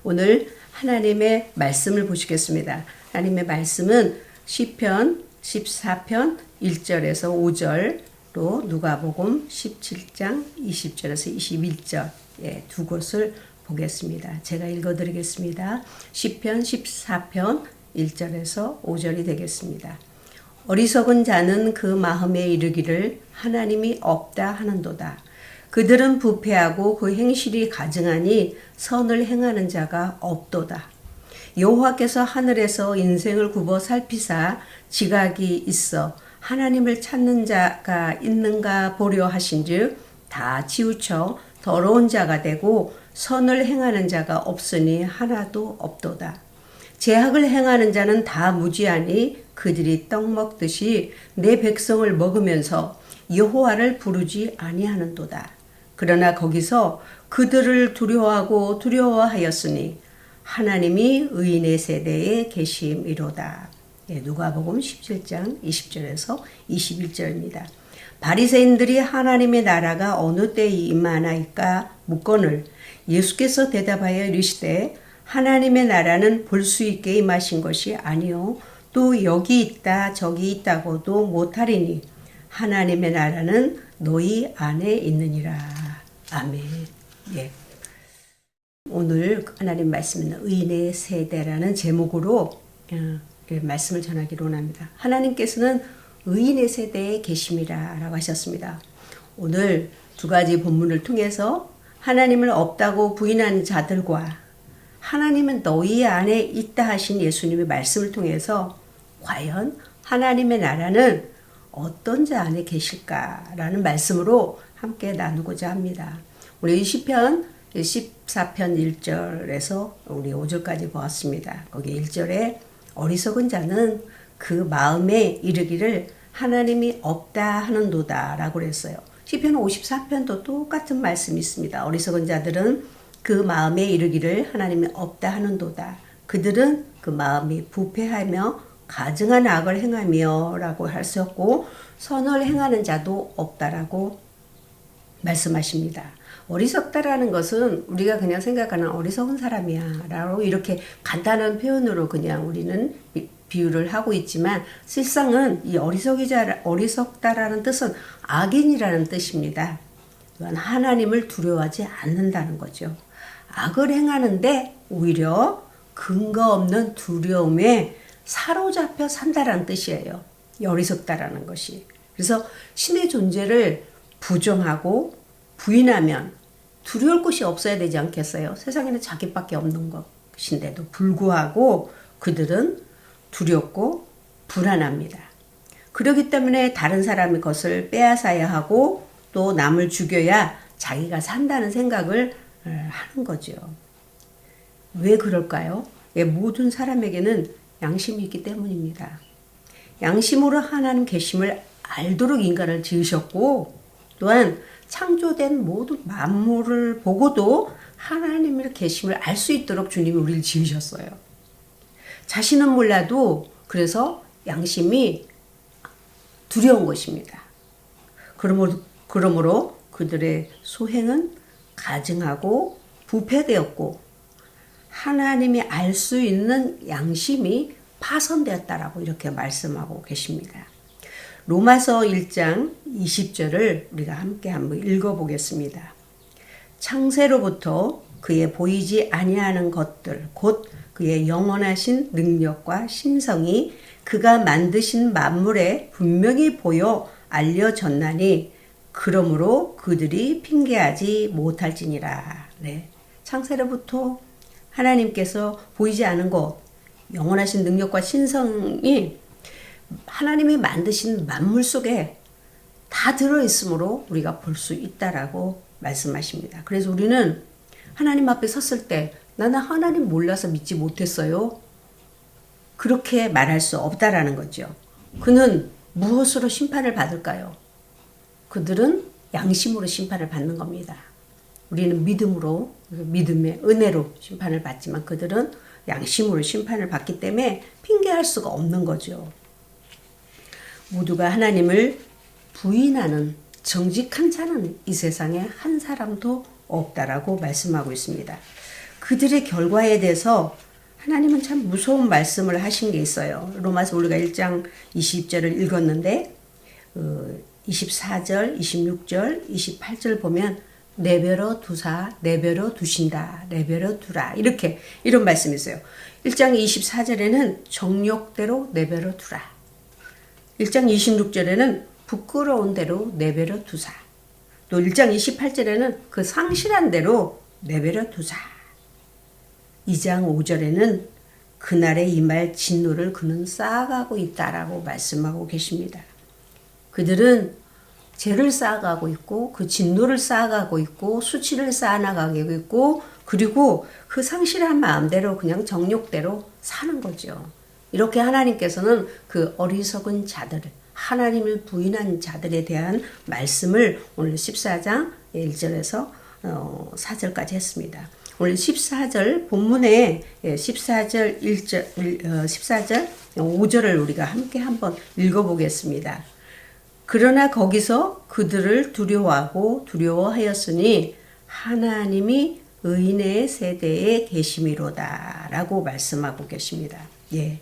오늘 하나님의 말씀을 보시겠습니다. 하나님의 말씀은 시편 14편 1절에서 5절로 누가복음 17장 20절에서 21절 두 곳을 보겠습니다. 제가 읽어드리겠습니다. 시편 14편 1절에서 5절이 되겠습니다. 어리석은 자는 그 마음에 이르기를 하나님이 없다 하는도다. 그들은 부패하고 그 행실이 가증하니 선을 행하는 자가 없도다. 여호와께서 하늘에서 인생을 굽어 살피사 지각이 있어 하나님을 찾는 자가 있는가 보려 하신즉 다 치우쳐 더러운 자가 되고 선을 행하는 자가 없으니 하나도 없도다. 죄악을 행하는 자는 다 무지하니 그들이 떡 먹듯이 내 백성을 먹으면서 여호와를 부르지 아니하는도다. 그러나 거기서 그들을 두려워하고 두려워하였으니 하나님이 의인의 세대에 계심이로다. 누가복음 17장 20절에서 21절입니다. 바리새인들이 하나님의 나라가 어느 때에 임하나이까 묻거늘 예수께서 대답하여 이르시되 하나님의 나라는 볼 수 있게 임하신 것이 아니요 또 여기 있다 저기 있다고도 못하리니 하나님의 나라는 너희 안에 있느니라. 아멘. 오늘 하나님 말씀은 의인의 세대라는 제목으로 말씀을 전하기로 원합니다. 하나님께서는 의인의 세대에 계심이라 라고 하셨습니다. 오늘 두 가지 본문을 통해서 하나님을 없다고 부인한 자들과 하나님은 너희 안에 있다 하신 예수님의 말씀을 통해서 과연 하나님의 나라는 어떤 자 안에 계실까라는 말씀으로 함께 나누고자 합니다. 우리 시편 14편 1절에서 우리 5절까지 보았습니다. 거기 1절에 어리석은 자는 그 마음에 이르기를 하나님이 없다 하는도다 라고 그랬어요. 시편 54편도 똑같은 말씀이 있습니다. 어리석은 자들은 그 마음에 이르기를 하나님이 없다 하는도다. 그들은 그 마음이 부패하며 가증한 악을 행하며 라고 하셨고 선을 행하는 자도 없다라고 말씀하십니다. 어리석다라는 것은 우리가 그냥 생각하는 어리석은 사람이야 라고 이렇게 간단한 표현으로 그냥 우리는 비유를 하고 있지만 실상은 이 어리석다라는 뜻은 악인이라는 뜻입니다. 또한 하나님을 두려워하지 않는다는 거죠. 악을 행하는데 오히려 근거 없는 두려움에 사로잡혀 산다라는 뜻이에요. 어리석다라는 것이. 그래서 신의 존재를 부정하고 부인하면 두려울 것이 없어야 되지 않겠어요? 세상에는 자기밖에 없는 것인데도 불구하고 그들은 두렵고 불안합니다. 그렇기 때문에 다른 사람의 것을 빼앗아야 하고 또 남을 죽여야 자기가 산다는 생각을 하는 거죠. 왜 그럴까요? 모든 사람에게는 양심이 있기 때문입니다. 양심으로 하나님 계심을 알도록 인간을 지으셨고 또한 창조된 모든 만물을 보고도 하나님의 계심을 알 수 있도록 주님이 우리를 지으셨어요. 자신은 몰라도 그래서 양심이 두려운 것입니다. 그러므로 그들의 소행은 가증하고 부패되었고 하나님이 알 수 있는 양심이 파손되었다라고 이렇게 말씀하고 계십니다. 로마서 1장 20절을 우리가 함께 한번 읽어보겠습니다. 창세로부터 그의 보이지 아니하는 것들 곧 그의 영원하신 능력과 신성이 그가 만드신 만물에 분명히 보여 알려졌나니 그러므로 그들이 핑계하지 못할지니라. 창세로부터 하나님께서 보이지 않은 것 영원하신 능력과 신성이 하나님이 만드신 만물 속에 다 들어있으므로 우리가 볼 수 있다라고 말씀하십니다. 그래서 우리는 하나님 앞에 섰을 때 나는 하나님 몰라서 믿지 못했어요. 그렇게 말할 수 없다라는 거죠. 그는 무엇으로 심판을 받을까요? 그들은 양심으로 심판을 받는 겁니다. 우리는 믿음으로, 믿음의 은혜로 심판을 받지만 그들은 양심으로 심판을 받기 때문에 핑계할 수가 없는 거죠. 모두가 하나님을 부인하는 정직한 자는 이 세상에 한 사람도 없다라고 말씀하고 있습니다. 그들의 결과에 대해서 하나님은 참 무서운 말씀을 하신 게 있어요. 로마서 우리가 1장 20절을 읽었는데 24절, 26절, 28절 보면 내버려 두사, 내버려 두신다, 내버려 두라 이렇게 이런 말씀이 있어요. 1장 24절에는 정욕대로 내버려 두라. 1장 26절에는 부끄러운 대로 내버려 두사. 또 1장 28절에는 그 상실한 대로 내버려 두사. 2장 5절에는 그날에 임할 진노를 그는 쌓아가고 있다라고 말씀하고 계십니다. 그들은 죄를 쌓아가고 있고 그 진노를 쌓아가고 있고 수치를 쌓아나가고 있고 그리고 그 상실한 마음대로 그냥 정욕대로 사는 거죠. 이렇게 하나님께서는 그 어리석은 자들을 하나님을 부인한 자들에 대한 말씀을 오늘 14장 1절에서 4절까지 했습니다. 오늘 14절 본문에 14절 14절 5절을 우리가 함께 한번 읽어보겠습니다. 그러나 거기서 그들을 두려워하고 두려워하였으니 하나님이 의인의 세대에 계심이로다 라고 말씀하고 계십니다. 예,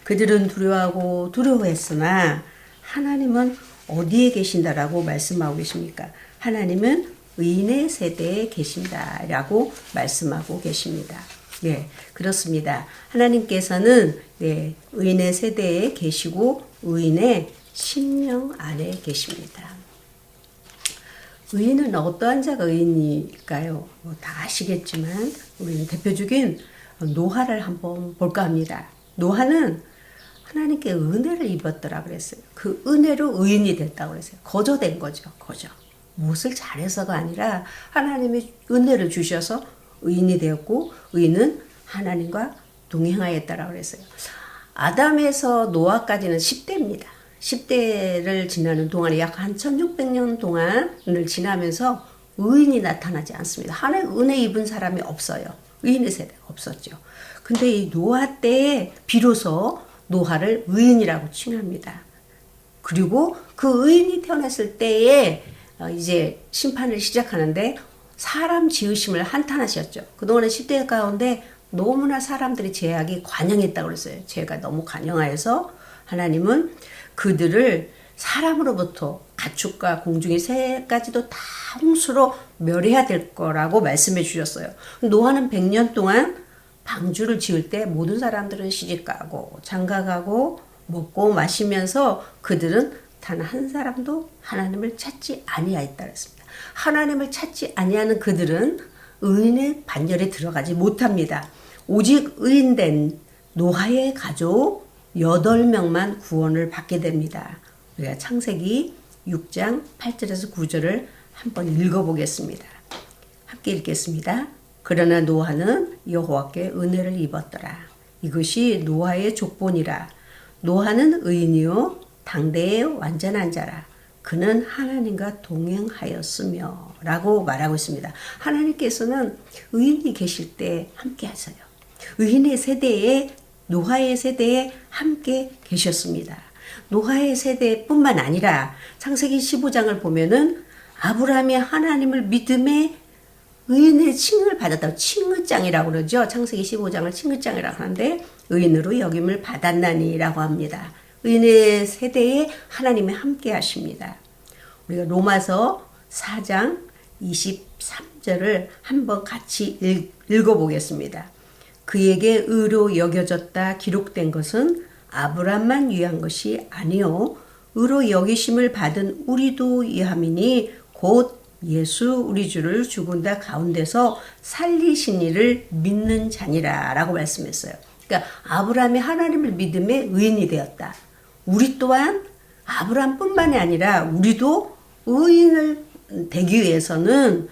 그들은 두려워하고 두려워했으나 하나님은 어디에 계신다라고 말씀하고 계십니까? 하나님은 의인의 세대에 계신다라고 말씀하고 계십니다. 예, 그렇습니다. 하나님께서는 의인의 세대에 계시고 의인의 심령 안에 계십니다. 의인은 어떠한 자가 의인일까요? 다 아시겠지만 우리는 대표적인 노아를 한번 볼까 합니다. 노아는 하나님께 은혜를 입었더라 그랬어요. 그 은혜로 의인이 됐다고 그랬어요. 거저된 거죠. 거저. 무엇을 잘해서가 아니라 하나님이 은혜를 주셔서 의인이 되었고 의인은 하나님과 동행하였다라고 그랬어요. 아담에서 노아까지는 10대입니다. 10대를 지나는 동안에 약 한 1600년 동안을 지나면서 의인이 나타나지 않습니다. 하나님 은혜 입은 사람이 없어요. 의인의 세대가 없었죠. 근데 이 노아 때에 비로소 노아를 의인이라고 칭합니다. 그리고 그 의인이 태어났을 때에 이제 심판을 시작하는데 사람 지으심을 한탄하셨죠. 그동안의 10대 가운데 너무나 사람들이 죄악이 관영했다고 그랬어요. 죄가 너무 관영하여서 하나님은 그들을 사람으로부터 가축과 공중의 새까지도 다 홍수로 멸해야 될 거라고 말씀해 주셨어요. 노아는 100년 동안 방주를 지을 때 모든 사람들은 시집가고 장가가고 먹고 마시면서 그들은 단 한 사람도 하나님을 찾지 아니하였다 그랬습니다. 하나님을 찾지 아니하는 그들은 의인의 반열에 들어가지 못합니다. 오직 의인된 노아의 가족 8명만 구원을 받게 됩니다. 우리가 창세기 6장 8절에서 9절을 한번 읽어보겠습니다. 함께 읽겠습니다. 그러나 노아는 여호와께 은혜를 입었더라. 이것이 노아의 족본이라. 노아는 의인이요 당대의 완전한 자라. 그는 하나님과 동행하였으며 라고 말하고 있습니다. 하나님께서는 의인이 계실 때 함께 하세요. 의인의 세대에 노아의 세대에 함께 계셨습니다. 노아의 세대뿐만 아니라 창세기 15장을 보면은 아브라함이 하나님을 믿음에 의인의 칭을 받았다고 칭의장이라고 그러죠. 창세기 15장을 칭의장이라고 하는데 의인으로 여김을 받았나니라고 합니다. 의인의 세대에 하나님이 함께 하십니다. 우리가 로마서 4장 23절을 한번 같이 읽어보겠습니다. 그에게 의로 여겨졌다 기록된 것은 아브람만 위한 것이 아니요 의로 여기심을 받은 우리도 위함이니 곧 예수 우리 주를 죽은 자 가운데서 살리신 이를 믿는 자니라 라고 말씀했어요. 그러니까 아브람이 하나님을 믿음에 의인이 되었다. 우리 또한 아브람뿐만이 아니라 우리도 의인을 되기 위해서는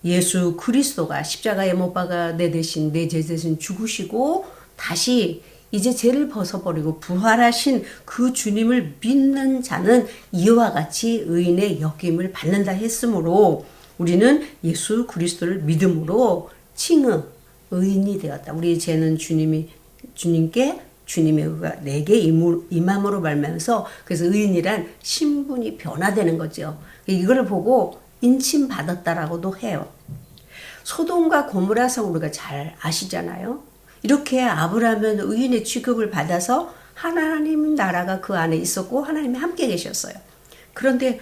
예수 그리스도가 십자가에 못 박아 내 대신 내 죄 대신 죽으시고 다시 이제 죄를 벗어버리고 부활하신 그 주님을 믿는 자는 이와 같이 의인의 여김을 받는다 했으므로 우리는 예수 그리스도를 믿음으로 칭의 의인이 되었다. 우리 죄는 주님께 주님의 의가 내게 임함으로 말미암아서 그래서 의인이란 신분이 변화되는 거죠. 이걸 보고 인침 받았다라고도 해요. 소돔과 고모라성 우리가 잘 아시잖아요. 이렇게 아브라함은 의인의 취급을 받아서 하나님 나라가 그 안에 있었고 하나님이 함께 계셨어요. 그런데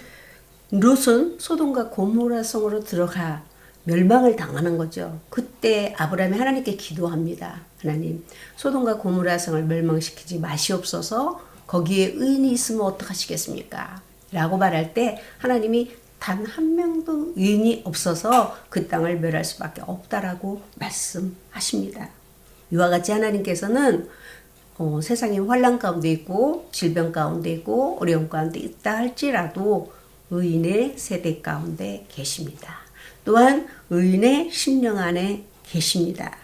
롯은 소돔과 고모라성으로 들어가 멸망을 당하는 거죠. 그때 아브라함이 하나님께 기도합니다. 하나님, 소돔과 고모라성을 멸망시키지 마시옵소서. 거기에 의인이 있으면 어떡하시겠습니까? 라고 말할 때 하나님이 단 한 명도 의인이 없어서 그 땅을 멸할 수밖에 없다라고 말씀하십니다. 이와 같이 하나님께서는 세상이 환난 가운데 있고 질병 가운데 있고 어려움 가운데 있다 할지라도 의인의 세대 가운데 계십니다. 또한 의인의 심령 안에 계십니다.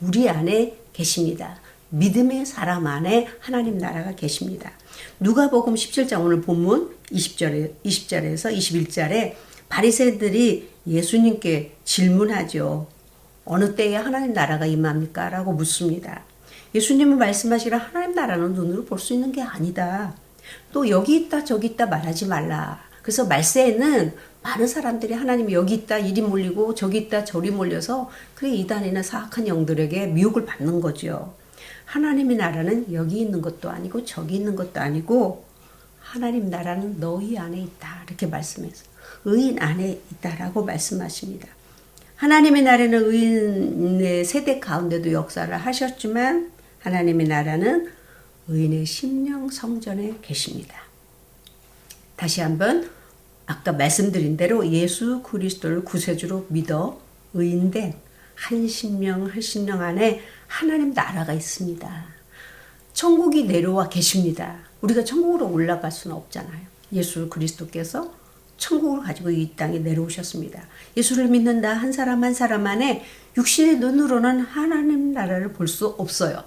우리 안에 계십니다. 믿음의 사람 안에 하나님 나라가 계십니다. 누가복음 17장 오늘 본문 20절에서 21절에 바리새인들이 예수님께 질문하죠. 어느 때에 하나님 나라가 임합니까? 라고 묻습니다. 예수님은 말씀하시라 하나님 나라는 눈으로 볼 수 있는 게 아니다. 또 여기 있다 저기 있다 말하지 말라. 그래서 말세에는 많은 사람들이 하나님이 여기 있다 이리 몰리고 저기 있다 저리 몰려서 그래 이단이나 사악한 영들에게 미혹을 받는 거죠. 하나님의 나라는 여기 있는 것도 아니고 저기 있는 것도 아니고 하나님 나라는 너희 안에 있다 이렇게 말씀해서 의인 안에 있다라고 말씀하십니다. 하나님의 나라는 의인의 세대 가운데도 역사를 하셨지만 하나님의 나라는 의인의 심령 성전에 계십니다. 다시 한번 아까 말씀드린 대로 예수 그리스도를 구세주로 믿어 의인된 한 심령 안에 하나님 나라가 있습니다. 천국이 내려와 계십니다. 우리가 천국으로 올라갈 수는 없잖아요. 예수 그리스도께서 천국을 가지고 이 땅에 내려오셨습니다. 예수를 믿는다 한 사람 한 사람 안에 육신의 눈으로는 하나님 나라를 볼 수 없어요.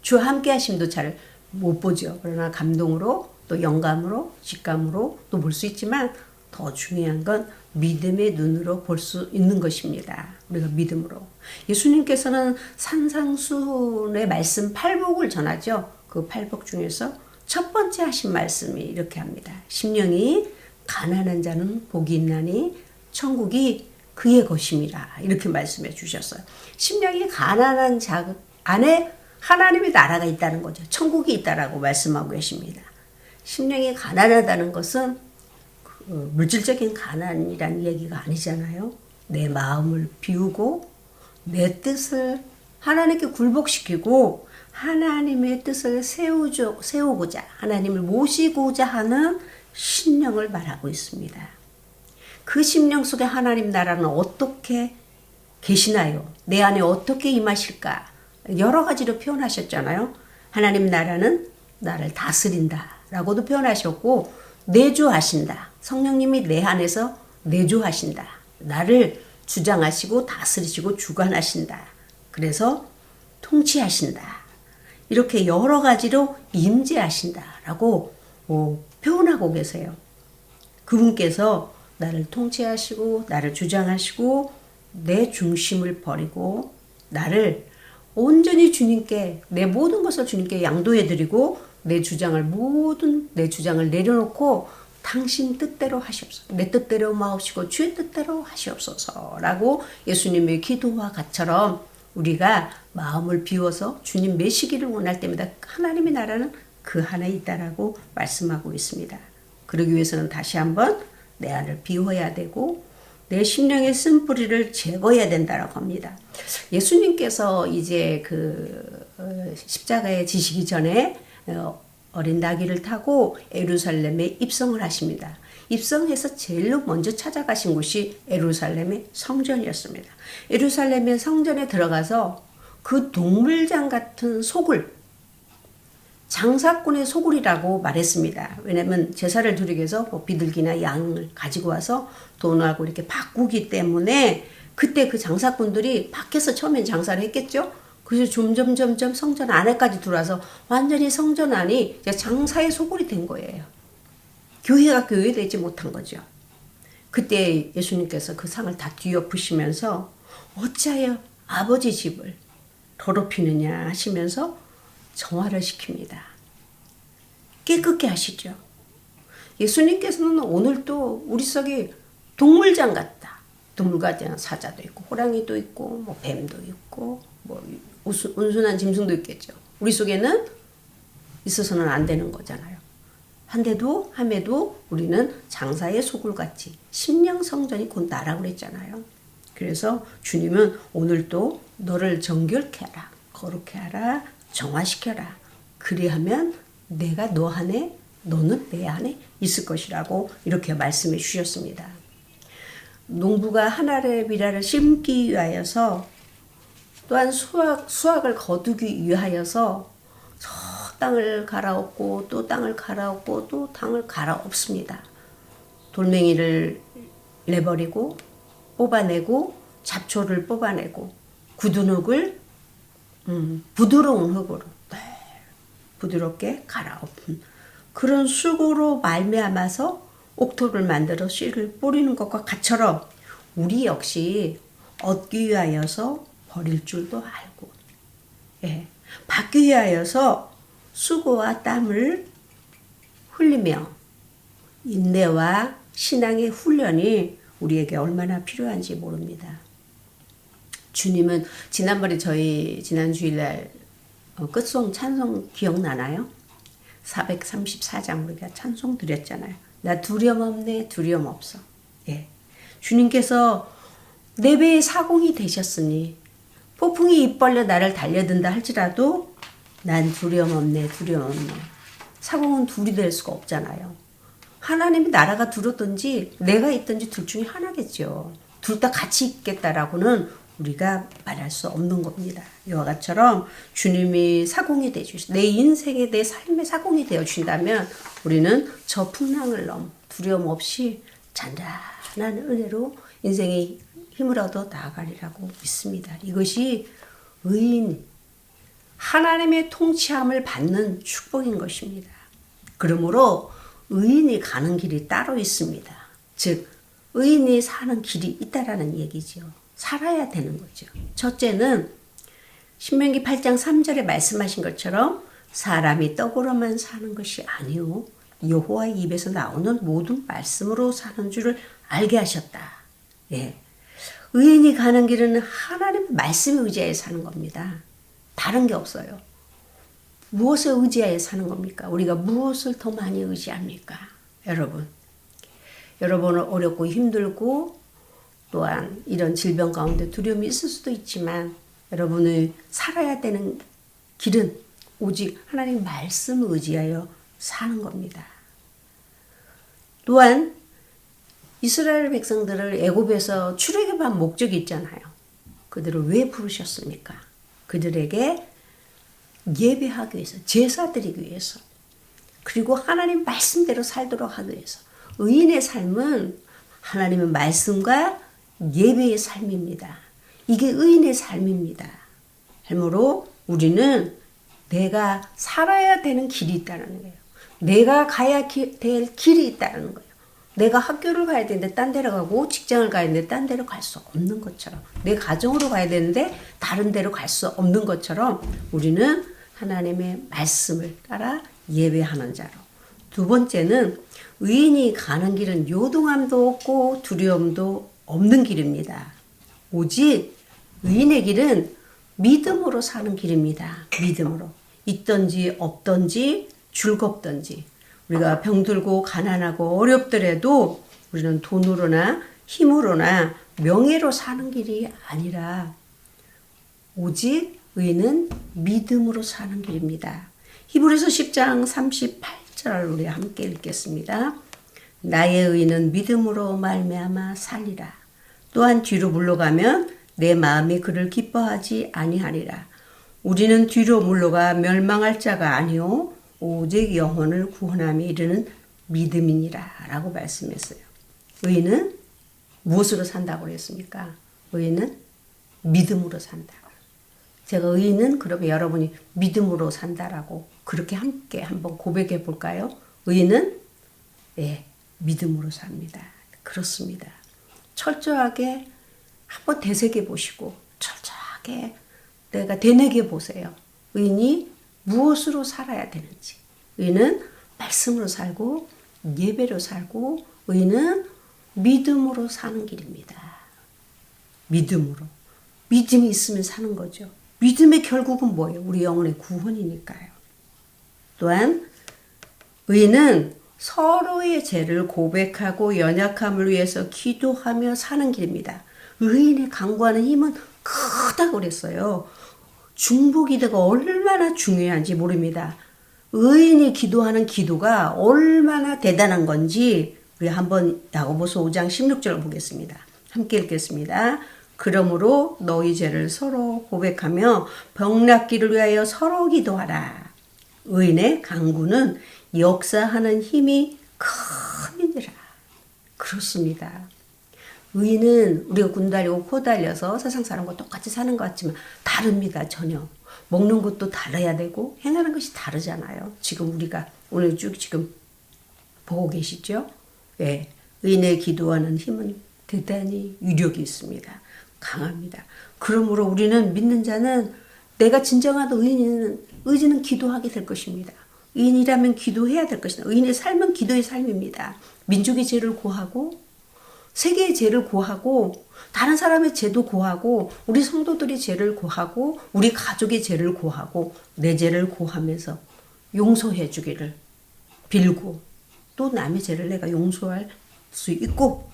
주와 함께 하심도 잘 못 보죠. 그러나 감동으로 또 영감으로 직감으로 또 볼 수 있지만 더 중요한 건 믿음의 눈으로 볼 수 있는 것입니다. 우리가 믿음으로. 예수님께서는 산상수훈의 말씀 팔복을 전하죠. 그 팔복 중에서 첫 번째 하신 말씀이 이렇게 합니다. 심령이 가난한 자는 복이 있나니 천국이 그의 것임이라. 이렇게 말씀해 주셨어요. 심령이 가난한 자 안에 하나님의 나라가 있다는 거죠. 천국이 있다라고 말씀하고 계십니다. 심령이 가난하다는 것은 물질적인 가난이란 얘기가 아니잖아요. 내 마음을 비우고 내 뜻을 하나님께 굴복시키고 하나님의 뜻을 세우고자 하나님을 모시고자 하는 심령을 말하고 있습니다. 그 심령 속에 하나님 나라는 어떻게 계시나요? 내 안에 어떻게 임하실까? 여러 가지로 표현하셨잖아요. 하나님 나라는 나를 다스린다 라고도 표현하셨고 내주하신다. 성령님이 내 안에서 내주하신다. 나를 주장하시고 다스리시고 주관하신다. 그래서 통치하신다. 이렇게 여러 가지로 임재하신다라고 표현하고 계세요. 그분께서 나를 통치하시고 나를 주장하시고 내 중심을 버리고 나를 온전히 주님께 내 모든 것을 주님께 양도해드리고 내 주장을 내려놓고 당신 뜻대로 하시옵소서. 내 뜻대로 마옵시고 주의 뜻대로 하시옵소서라고 예수님의 기도와 같처럼 우리가 마음을 비워서 주님 메시기를 원할 때마다 하나님의 나라는 그 안에 있다라고 말씀하고 있습니다. 그러기 위해서는 다시 한번 내 안을 비워야 되고 내 심령의 쓴뿌리를 제거해야 된다라고 합니다. 예수님께서 이제 십자가에 지시기 전에 어린 나귀를 타고 예루살렘에 입성을 하십니다. 입성해서 제일로 먼저 찾아가신 곳이 예루살렘의 성전이었습니다. 예루살렘의 성전에 들어가서 그 동물장 같은 소굴, 장사꾼의 소굴이라고 말했습니다. 왜냐하면 제사를 드리기 위해서 비둘기나 양을 가지고 와서 돈하고 이렇게 바꾸기 때문에 그때 그 장사꾼들이 밖에서 처음엔 장사를 했겠죠. 그래서 점점 성전 안에까지 들어와서 완전히 성전 안이 장사의 소굴이 된 거예요. 교회가 교회되지 못한 거죠. 그때 예수님께서 그 상을 다 뒤엎으시면서 어찌하여 아버지 집을 더럽히느냐 하시면서 정화를 시킵니다. 깨끗게 하시죠. 예수님께서는 오늘도 우리 속에 동물장 같다. 동물과 사자도 있고 호랑이도 있고 뭐 뱀도 있고 뭐 온순한 짐승도 있겠죠. 우리 속에는 있어서는 안 되는 거잖아요. 함에도 우리는 장사의 소굴같이 심령 성전이 곧 나라고 그랬잖아요. 그래서 주님은 오늘도 너를 정결케 하라, 거룩케 하라, 정화시켜라. 그리하면 내가 너 안에, 너는 내 안에 있을 것이라고 이렇게 말씀해 주셨습니다. 농부가 한 알의 미라를 심기 위하여서 또한 수확을 거두기 위하여서 저 땅을 갈아엎고 또 땅을 갈아엎고 또 땅을 갈아엎습니다. 돌멩이를 내버리고 뽑아내고 잡초를 뽑아내고 굳은 흙을 부드러운 흙으로 부드럽게 갈아엎은 그런 수고로 말미암아서 옥토를 만들어 씨를 뿌리는 것과 같처럼 우리 역시 얻기 위하여서 버릴 줄도 알고 받기 위하여서 수고와 땀을 흘리며 인내와 신앙의 훈련이 우리에게 얼마나 필요한지 모릅니다. 주님은 지난번에 저희 지난 주일날 끝송 찬송 기억나나요? 434장 우리가 찬송 드렸잖아요. 나 두려움 없네, 두려움 없어. 주님께서 내 배에 사공이 되셨으니 폭풍이 입 벌려 나를 달려든다 할지라도 난 두려움 없네, 두려움 없네. 사공은 둘이 될 수가 없잖아요. 하나님이 나라가 두렵든지 내가 있든지 둘 중에 하나겠죠. 둘 다 같이 있겠다라고는 우리가 말할 수 없는 겁니다. 이와 같처럼 주님이 사공이 되어주시, 내 인생에 내 삶의 사공이 되어주신다면 우리는 저 풍랑을 넘어 두려움 없이 잔잔한 은혜로 인생의 힘을 얻어 나아가리라고 믿습니다. 이것이 의인, 하나님의 통치함을 받는 축복인 것입니다. 그러므로 의인이 가는 길이 따로 있습니다. 즉 의인이 사는 길이 있다라는 얘기죠. 살아야 되는 거죠. 첫째는 신명기 8장 3절에 말씀하신 것처럼 사람이 떡으로만 사는 것이 아니오 여호와의 입에서 나오는 모든 말씀으로 사는 줄을 알게 하셨다. 의인이 가는 길은 하나님의 말씀에 의지하여 사는 겁니다. 다른 게 없어요. 무엇을 의지하여 사는 겁니까? 우리가 무엇을 더 많이 의지합니까? 여러분은 어렵고 힘들고 또한 이런 질병 가운데 두려움이 있을 수도 있지만 여러분의 살아야 되는 길은 오직 하나님의 말씀을 의지하여 사는 겁니다. 또한 이스라엘 백성들을 애굽에서 출애굽한 목적이 있잖아요. 그들을 왜 부르셨습니까? 그들에게 예배하기 위해서, 제사 드리기 위해서, 그리고 하나님 말씀대로 살도록 하기 위해서. 의인의 삶은 하나님의 말씀과 예배의 삶입니다. 이게 의인의 삶입니다. 그러므로 우리는 내가 살아야 되는 길이 있다는 거예요. 내가 가야 될 길이 있다는 거예요. 내가 학교를 가야 되는데 딴 데로 가고 직장을 가야 되는데 딴 데로 갈 수 없는 것처럼 내 가정으로 가야 되는데 다른 데로 갈 수 없는 것처럼 우리는 하나님의 말씀을 따라 예배하는 자로. 두 번째는 의인이 가는 길은 요동함도 없고 두려움도 없는 길입니다. 오직 의인의 길은 믿음으로 사는 길입니다. 믿음으로. 있든지 없든지 즐겁든지 우리가 병들고 가난하고 어렵더라도 우리는 돈으로나 힘으로나 명예로 사는 길이 아니라 오직 의인은 믿음으로 사는 길입니다. 히브리서 10장 38절 우리 함께 읽겠습니다. 나의 의인은 믿음으로 말미암아 살리라. 또한 뒤로 물러가면 내 마음이 그를 기뻐하지 아니하리라. 우리는 뒤로 물러가 멸망할 자가 아니오 오직 영혼을 구원함에 이르는 믿음이니라 라고 말씀했어요. 의인은 무엇으로 산다고 그랬습니까? 의인은 믿음으로 산다. 제가 의인은 그러면 여러분이 믿음으로 산다라고 그렇게 함께 한번 고백해 볼까요? 의인은 믿음으로 삽니다. 그렇습니다. 철저하게 한번 되새겨 보시고 철저하게 내가 되뇌겨 보세요. 의인이 무엇으로 살아야 되는지. 의인은 말씀으로 살고 예배로 살고 의인은 믿음으로 사는 길입니다. 믿음으로. 믿음이 있으면 사는 거죠. 믿음의 결국은 뭐예요? 우리 영혼의 구원이니까요. 또한 의인은 서로의 죄를 고백하고 연약함을 위해서 기도하며 사는 길입니다. 의인의 강구하는 힘은 크다고 그랬어요. 중보기도가 얼마나 중요한지 모릅니다. 의인이 기도하는 기도가 얼마나 대단한 건지 우리 한번 야고보서 5장 16절을 보겠습니다. 함께 읽겠습니다. 그러므로 너희 죄를 서로 고백하며 병 낫기를 위하여 서로 기도하라. 의인의 강구는 역사하는 힘이 큼이니라. 그렇습니다. 의인은 우리가 군 달리고 코 달려서 세상 사람과 똑같이 사는 것 같지만 다릅니다. 전혀. 먹는 것도 달라야 되고 행하는 것이 다르잖아요. 지금 우리가 오늘 쭉 지금 보고 계시죠? 예, 의인의 기도하는 힘은 대단히 위력이 있습니다. 강합니다. 그러므로 우리는 믿는 자는 내가 진정한 의인은 기도하게 될 것입니다. 의인이라면 기도해야 될 것이다. 의인의 삶은 기도의 삶입니다. 민족의 죄를 고하고 세계의 죄를 고하고 다른 사람의 죄도 고하고 우리 성도들의 죄를 고하고 우리 가족의 죄를 고하고 내 죄를 고하면서 용서해 주기를 빌고 또 남의 죄를 내가 용서할 수 있고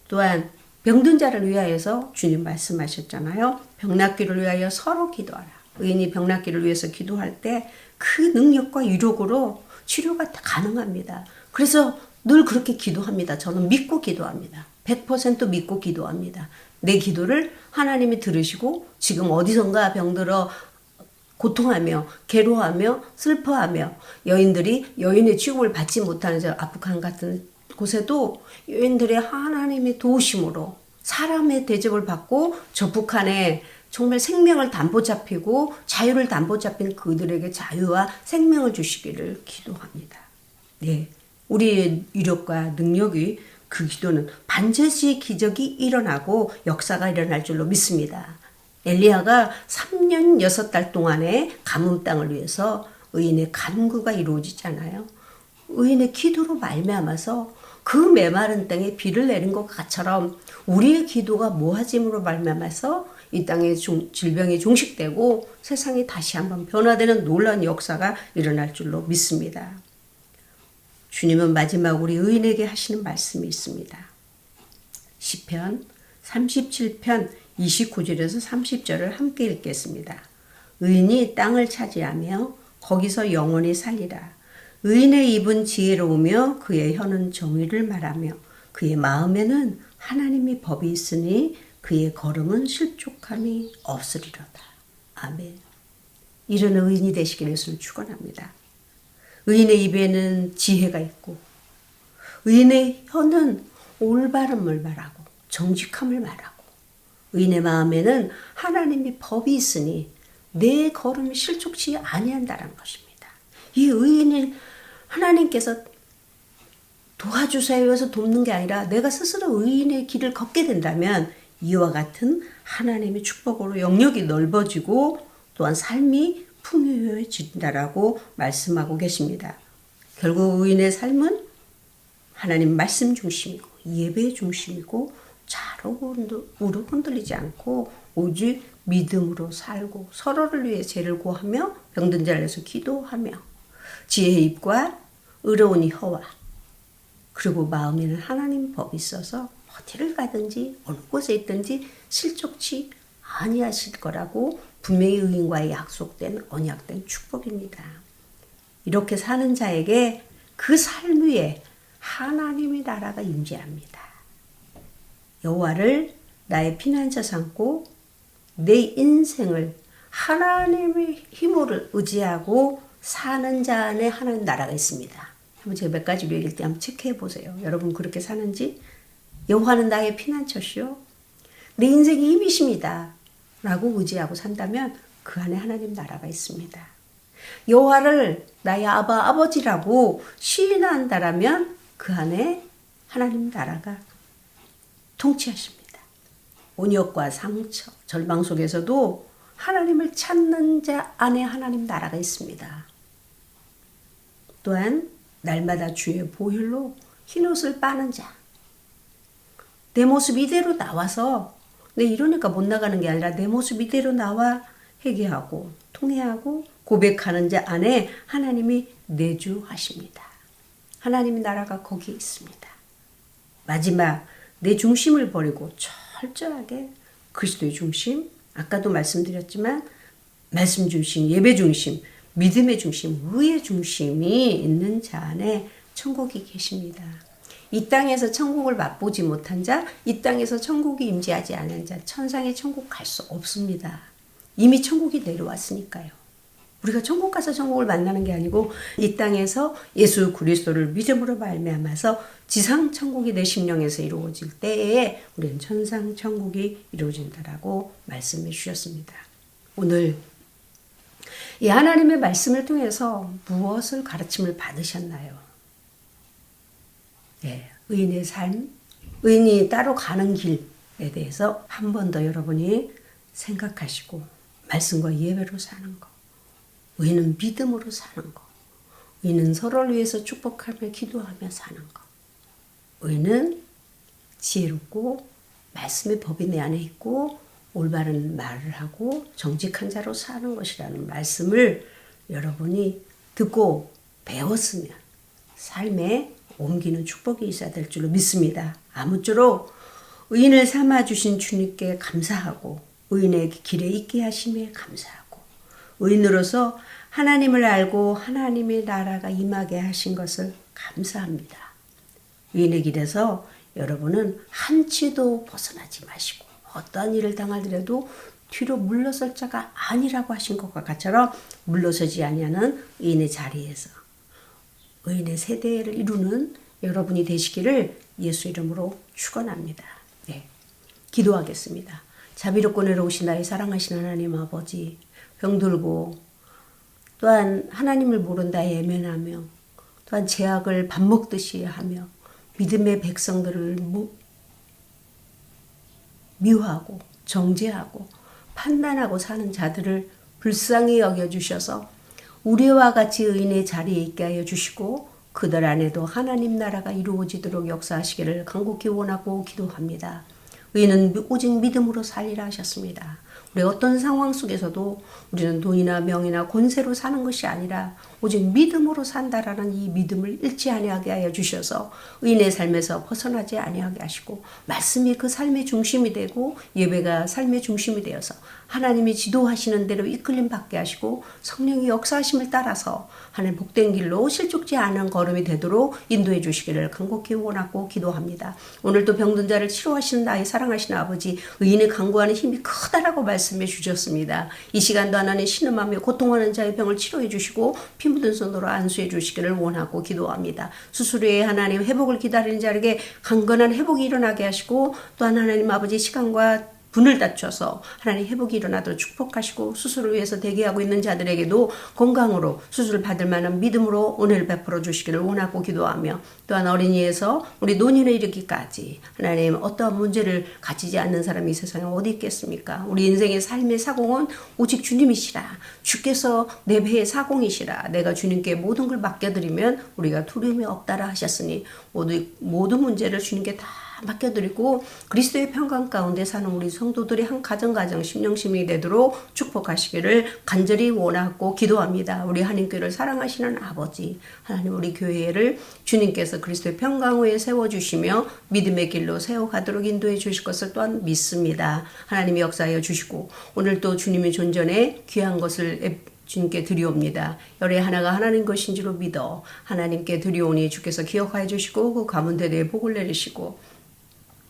또한 병든 자를 위하여서 주님 말씀하셨잖아요. 병 낫기를 위하여 서로 기도하라. 의인이 병 낫기를 위해서 기도할 때 그 능력과 유력으로 치료가 가능합니다. 그래서 늘 그렇게 기도합니다. 저는 믿고 기도합니다. 100% 믿고 기도합니다. 내 기도를 하나님이 들으시고 지금 어디선가 병들어 고통하며 괴로워하며 슬퍼하며 여인의 취급을 받지 못하는 저 아프간 같은 곳에도 여인들의 하나님의 도우심으로 사람의 대접을 받고 저 북한에 정말 생명을 담보 잡히고 자유를 담보 잡힌 그들에게 자유와 생명을 주시기를 기도합니다. 네, 우리의 유력과 능력이 그 기도는 반드시 기적이 일어나고 역사가 일어날 줄로 믿습니다. 엘리야가 3년 6달 동안의 가뭄 땅을 위해서 의인의 간구가 이루어지잖아요. 의인의 기도로 말미암아서 그 메마른 땅에 비를 내린 것처럼 우리의 기도가 모아짐으로 말미암아서 이 땅의 질병이 종식되고 세상이 다시 한번 변화되는 놀라운 역사가 일어날 줄로 믿습니다. 주님은 마지막 우리 의인에게 하시는 말씀이 있습니다. 시편 37편 29절에서 30절을 함께 읽겠습니다. 의인이 땅을 차지하며 거기서 영원히 살리라. 의인의 입은 지혜로우며 그의 혀는 정의를 말하며 그의 마음에는 하나님의 법이 있으니 그의 걸음은 실족함이 없으리로다. 아멘. 이런 의인이 되시기 위해서는 축원합니다. 의인의 입에는 지혜가 있고 의인의 혀는 올바름을 말하고 정직함을 말하고 의인의 마음에는 하나님의 법이 있으니 내 걸음이 실족치 아니한다는 것입니다. 이 의인을 하나님께서 도와주세요 해서 돕는 게 아니라 내가 스스로 의인의 길을 걷게 된다면 이와 같은 하나님의 축복으로 영역이 넓어지고 또한 삶이 풍요해진다라고 말씀하고 계십니다. 결국 의인의 삶은 하나님 말씀 중심이고 예배 중심이고 좌우로 흔들리지 않고 오직 믿음으로 살고 서로를 위해 죄를 고하며 병든 자를 위해서 기도하며 지혜의 입과 의로운 혀와 그리고 마음에는 하나님 법이 있어서 어디를 가든지 어느 곳에 있든지 실족치 아니하실 거라고 분명히 의인과의 약속된 언약된 축복입니다. 이렇게 사는 자에게 그 삶 위에 하나님의 나라가 임재합니다. 여호와를 나의 피난처 삼고 내 인생을 하나님의 힘으로 의지하고 사는 자 안에 하나님 나라가 있습니다. 한번 제가 몇 가지로 얘기할 때 한번 체크해 보세요. 여러분 그렇게 사는지? 여호와는 나의 피난처시요 내 인생이 힘이십니다 라고 의지하고 산다면 그 안에 하나님 나라가 있습니다. 여호와를 나의 아버지라고 시인한다라면 그 안에 하나님 나라가 통치하십니다. 온역과 상처, 절망 속에서도 하나님을 찾는 자 안에 하나님 나라가 있습니다. 또한 날마다 주의 보혈로 흰옷을 빠는 자, 내 모습 이대로 나와서 근데 이러니까 못 나가는 게 아니라 내 모습 이대로 나와 회개하고 통회하고 고백하는 자 안에 하나님이 내주하십니다. 하나님의 나라가 거기 있습니다. 마지막 내 중심을 버리고 철저하게 그리스도의 중심, 아까도 말씀드렸지만 말씀 중심, 예배 중심, 믿음의 중심, 의의 중심이 있는 자 안에 천국이 계십니다. 이 땅에서 천국을 맛보지 못한 자, 이 땅에서 천국이 임재하지 않은 자, 천상의 천국 갈 수 없습니다. 이미 천국이 내려왔으니까요. 우리가 천국 가서 천국을 만나는 게 아니고 이 땅에서 예수 그리스도를 믿음으로 말미암아서 지상 천국이 내 심령에서 이루어질 때에 우리는 천상 천국이 이루어진다라고 말씀해 주셨습니다. 오늘 이 하나님의 말씀을 통해서 무엇을 가르침을 받으셨나요? 네, 의인의 삶, 의인이 따로 가는 길에 대해서 한 번 더 여러분이 생각하시고 말씀과 예배로 사는 것, 의인은 믿음으로 사는 것, 의인은 서로를 위해서 축복하며 기도하며 사는 것, 의인은 지혜롭고 말씀의 법이 내 안에 있고 올바른 말을 하고 정직한 자로 사는 것이라는 말씀을 여러분이 듣고 배웠으면 삶에 옮기는 축복이 있어야 될 줄로 믿습니다. 아무쪼록 의인을 삼아주신 주님께 감사하고 의인의 길에 있게 하심에 감사하고 의인으로서 하나님을 알고 하나님의 나라가 임하게 하신 것을 감사합니다. 의인의 길에서 여러분은 한치도 벗어나지 마시고 어떠한 일을 당하더라도 뒤로 물러설 자가 아니라고 하신 것과 같처럼 물러서지 아니하는 의인의 자리에서 의인의 세대를 이루는 여러분이 되시기를 예수 이름으로 축원합니다. 네, 기도하겠습니다. 자비롭고 내려오신 나의 사랑하신 하나님 아버지, 병들고 또한 하나님을 모른다 예면하며 또한 죄악을 밥 먹듯이 하며 믿음의 백성들을 미워하고 정죄하고 판단하고 사는 자들을 불쌍히 여겨주셔서 우리와 같이 의인의 자리에 있게 하여 주시고 그들 안에도 하나님 나라가 이루어지도록 역사하시기를 간곡히 원하고 기도합니다. 의인은 오직 믿음으로 살리라 하셨습니다. 우리 어떤 상황 속에서도 우리는 돈이나 명예나 권세로 사는 것이 아니라 오직 믿음으로 산다라는 이 믿음을 잃지 아니하게 하여 주셔서 의인의 삶에서 벗어나지 아니하게 하시고 말씀이 그 삶의 중심이 되고 예배가 삶의 중심이 되어서 하나님이 지도하시는 대로 이끌림 받게 하시고 성령의 역사하심을 따라서 하나님 복된 길로 실족지 않은 걸음이 되도록 인도해 주시기를 간곡히 원하고 기도합니다. 오늘도 병든 자를 치료하시는 나의 사랑하시는 아버지, 의인을 강구하는 힘이 크다라고 말씀해 주셨습니다. 이 시간도 하나님 신음하며 고통하는 자의 병을 치료해 주시고 피 묻은 손으로 안수해 주시기를 원하고 기도합니다. 수술 후에 하나님 회복을 기다리는 자에게 강건한 회복이 일어나게 하시고 또한 하나님 아버지 시간과 분을 낮춰서 하나님 회복이 일어나도록 축복하시고 수술을 위해서 대기하고 있는 자들에게도 건강으로 수술을 받을 만한 믿음으로 은혜를 베풀어 주시기를 원하고 기도하며 또한 어린이에서 우리 노년에 이르기까지 하나님 어떠한 문제를 가지지 않는 사람이 이 세상에 어디 있겠습니까? 우리 인생의 삶의 사공은 오직 주님이시라. 주께서 내 배의 사공이시라. 내가 주님께 모든 걸 맡겨드리면 우리가 두려움이 없다라 하셨으니 모든 문제를 주님께 다 맡겨드리고 그리스도의 평강 가운데 사는 우리 성도들이 한 가정 심령심이 되도록 축복하시기를 간절히 원하고 기도합니다. 우리 한인교회를 사랑하시는 아버지, 하나님 우리 교회를 주님께서 그리스도의 평강 위에 세워주시며 믿음의 길로 세워가도록 인도해 주실 것을 또한 믿습니다. 하나님이 역사하여 주시고 오늘 또 주님의 존전에 귀한 것을 주님께 드리옵니다. 열의 하나가 하나님 것인 줄로 믿어 하나님께 드리오니 주께서 기억하여 주시고 그 가문 대대에 복을 내리시고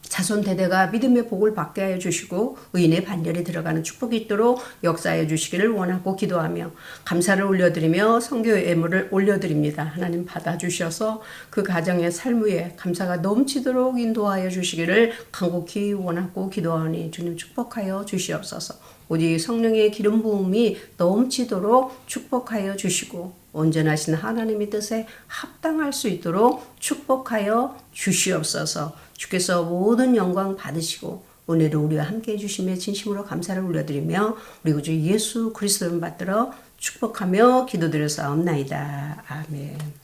자손 대대가 믿음의 복을 받게 하여 주시고 의인의 반열에 들어가는 축복이 있도록 역사하여 주시기를 원하고 기도하며 감사를 올려드리며 성교의 예물을 올려드립니다. 하나님 받아주셔서 그 가정의 삶 위에 감사가 넘치도록 인도하여 주시기를 간곡히 원하고 기도하니 주님 축복하여 주시옵소서. 오직 성령의 기름 부음이 넘치도록 축복하여 주시고 온전하신 하나님의 뜻에 합당할 수 있도록 축복하여 주시옵소서. 주께서 모든 영광 받으시고 오늘도 우리와 함께 해주심에 진심으로 감사를 올려드리며 우리 구주 예수 그리스도를 받들어 축복하며 기도드려 사옵나이다. 아멘.